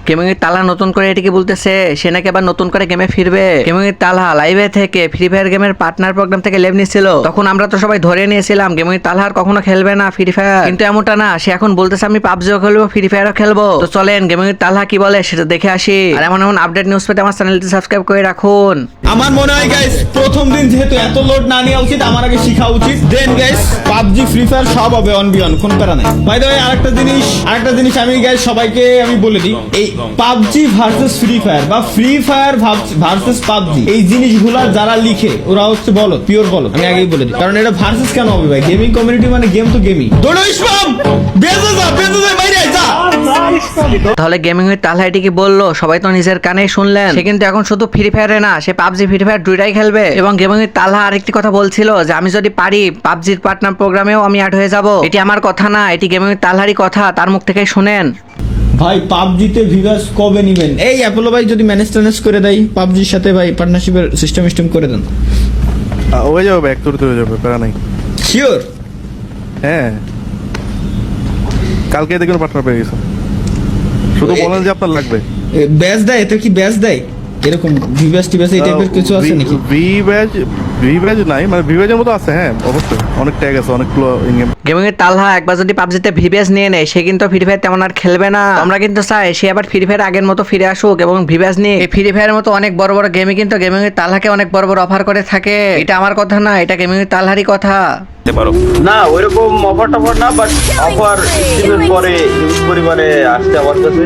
Gaming এর তালা নতুন করে এটিকে বলতেছে সে নাকি আবার নতুন করে গেমে ফিরবে। গেমিং এর তালা লাইভে থেকে ফ্রি ফায়ার গেমের পার্টনার প্রোগ্রাম থেকে লেভ নিছিল, তখন আমরা তো সবাই ধরে নিয়েছিলাম গেমিং এর তালা আর কখনো খেলবে না ফ্রি ফায়ার, কিন্তু এমনটা না, সে এখন বলতেছে আমি পাবজিও খেলবো ফ্রি ফায়ারও খেলবো। তো চলেন গেমিং এর তালা কি বলে সেটা দেখে আসি, আর এমন এমন আপডেট নিউজ পেতে আমার চ্যানেলটি সাবস্ক্রাইব করে রাখুন। আমার মনে হয় গাইস প্রথম দিন যেহেতু এত লোড না নেওয়া উচিত, আমার আগে শেখা উচিত। দেন গাইস পাবজি ফ্রি ফায়ার সব হবে অন বিয়ন, কোন প্যারা নাই। বাই দ্য ওয়ে আরেকটা জিনিস আমি গাইস সবাইকে আমি বলে দিই, এই পাবজি ভার্সেস ফ্রি ফায়ার বা ফ্রি ফায়ার ভার্সেস পাবজি এই জিনিসগুলা যারা লিখে ওরা হচ্ছে বলো পিওর বলো, আমি আগেই বলে দিই। কারণ এটা ভার্সেস কেন হবে ভাই? গেমিং কমিউনিটি মানে গেম তো গেমই। দৌড়ো ইসলাম বেজে যা বাইরে যা। তাহলে গেমিং এর তালা এটি কি বললো সবাই তো নিজের কানেই শুনলেন, সে কিন্তু এখন শুধু ফ্রি ফায়ারে না, সে পাবজি ফ্রি ফায়ার দুইটাই খেলবে। এবং গেমিং এর তালা আরেকটি কথা বলছিল যে আমি যদি পারি পাবজির পার্টনার প্রোগ্রামেও আমি অ্যাড হয়ে যাব। এটি আমার কথা না, এটি গেমিং এর তালারই কথা, তার মুখ থেকে শুনেন। ভাই পাবজিতে ভিভাস কবে নিবেন? এই অ্যাপোলো ভাই যদি ম্যানেজ ট্যানেজ করে দেয় পাবজির সাথে ভাই পার্টনারশিপের সিস্টেম করে দেন। হয়ে যাবে, এক তুরতে হয়ে যাবে, প্যারা নাই। শিওর? হ্যাঁ, কালকে দেখুন পার্টনার পেয়ে গেছে, শুধু বলেন যে আপনার লাগবে। ব্যাচ দেয়? এতে কি ব্যাচ দেয়? এরকম ভিভাস টিভাস এই টাইপের কিছু আছে নাকি? ভি ব্যাজ নাই, মানে ভি ব্যাজের মতো আছে। হ্যাঁ অবশ্যই, অনেক ট্যাগ আছে, অনেক ইনগেম। গেমিং এর তালহা একবার যদি পাবজিতে ভিভিএস নিয়ে নেয়, সে কিন্তু ফ্রি ফায়ার তেমন আর খেলবে না। আমরা কিন্তু চাই সে আবার ফ্রি ফায়ার আগের মতো ফিরে আসুক এবং ভিভিএস নিয়ে এই ফ্রি ফায়ারের মতো অনেক বড় বড় গেমে কিন্তু গেমিং এর তালহাকে অনেক বড় বড় অফার করে থাকে। এটা আমার কথা না, এটা গেমিং এর তালহারই কথা। না ওইরকম অফার টফার না, বাট অফার স্টিমের পরে হিউজ পরিমাণে আসছে আমার কাছে।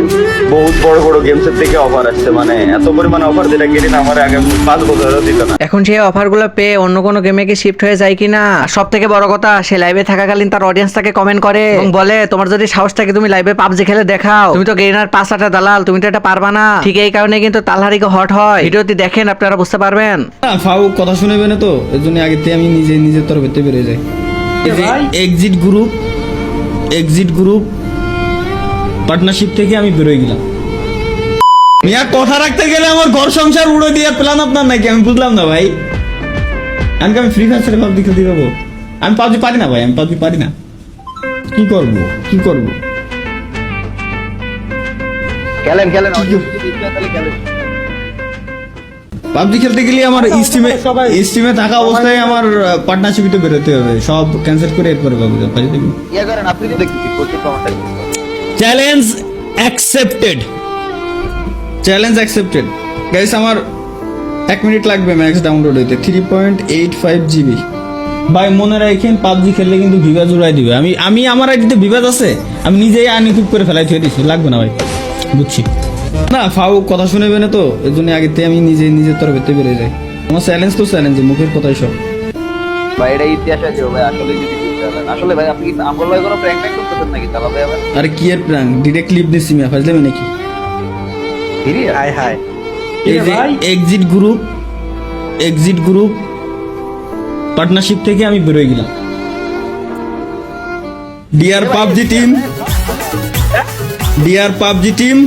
বহুত বড় বড় গেমসের থেকে অফার আসছে, মানে এত পরিমাণে অফার যেটা গেরিন আমার আগে 5 বছরও দিত না। এখন সে অফারগুলো পেয়ে অন্য কোনো গেমে কি শিফট হয়ে যায় কিনা। সব থেকে বড় কথা, সে লাইভে থাকাকালীন তার অডিয়েন্স তাকে কমেন্ট করে এবং বলে তোমার যদি সাহস থাকে তুমি লাইভে পাবজি খেলে দেখাও, তুমি তো গেরিনার 5-8টা দালাল, তুমি তো এটা পারবা না। ঠিক এই কারণে কিন্তু তালহারিকে হট হয়। ভিডিওটি দেখেন আপনারা বুঝতে পারবেন। না ফাউ কথা শুনেবে না তো, এর জন্য আগে থেকে আমি নিজের তরফে বেরিয়ে যাই। এক্সিট গ্রুপ পার্টনারশিপ থেকে আমি বেরোয় গেলাম। মিয়া কথা রাখতে গেলে আমার ঘর সংসার উড়ে দিয়ে প্ল্যান আপনার নাকি? আমি বুঝলাম না ভাই। আমি ফ্রি ফায়ার ছেড়ে পাবজি খেলতে যাবো? আমি পাবজি পারি না ভাই, আমি পাবজি পারি না। কি করব? খেলেন পাবজি খেলতে গেলে আমার স্টিমে থাকা অবস্থায় আমার পার্টনারশিপে বেরোতে হবে, সব ক্যান্সেল করে এরপরে পাবজি দেখবি। ইয়া করেন আপনি তো দেখতে করতে কমেন্ট চ্যালেঞ্জ অ্যাকসেপ্টেড গাইস। আমার 1 মিনিট লাগবে ম্যাক্স ডাউনলোড হইতে, 3.85 GB। ভাই মনে রাখেন পাবজি খেললে কিন্তু ভিভাজ উড়াই দিবে। আমি আমার আইডিতে ভিভাজ আছে, আমি নিজেই আনইকুইপ করে ফেলাই থুয়ে দিছি, লাগবে না ভাই, বুঝছি না। ফাউ কথা শুনেবে না তো, এর জন্য আগে থেকে আমি নিজের তরফে বেরিয়ে যাই। আমার চ্যালেঞ্জ মুখের কথাই সব। ভাই এটা ইতিহাস আছে ভাই, আসলে যদি আসলে ভাই আপনি কি আমল ভাই কোনো প্র্যাঙ্ক করতেছেন নাকি? তালা ভাই আবার আরে কি এর প্র্যাঙ্ক? ডিরেক্ট ক্লিপ দিছি মিয়া, ফাজলামি নাকি? হাই এই যে এক্সিট গ্রুপ পার্টনারশিপ থেকে আমি বেরোয় গেলাম। ডিয়ার পাবজি টিম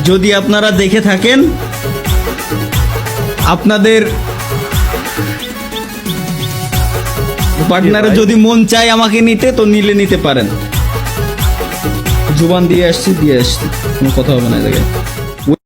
যদি আপনারা দেখে থাকেন, আপনাদের পার্টনারে যদি মন চায় আমাকে নিতে, তো নিতে পারেন। জুবান দিয়ে আসছি, কোনো কথা হবে না জায়গায়।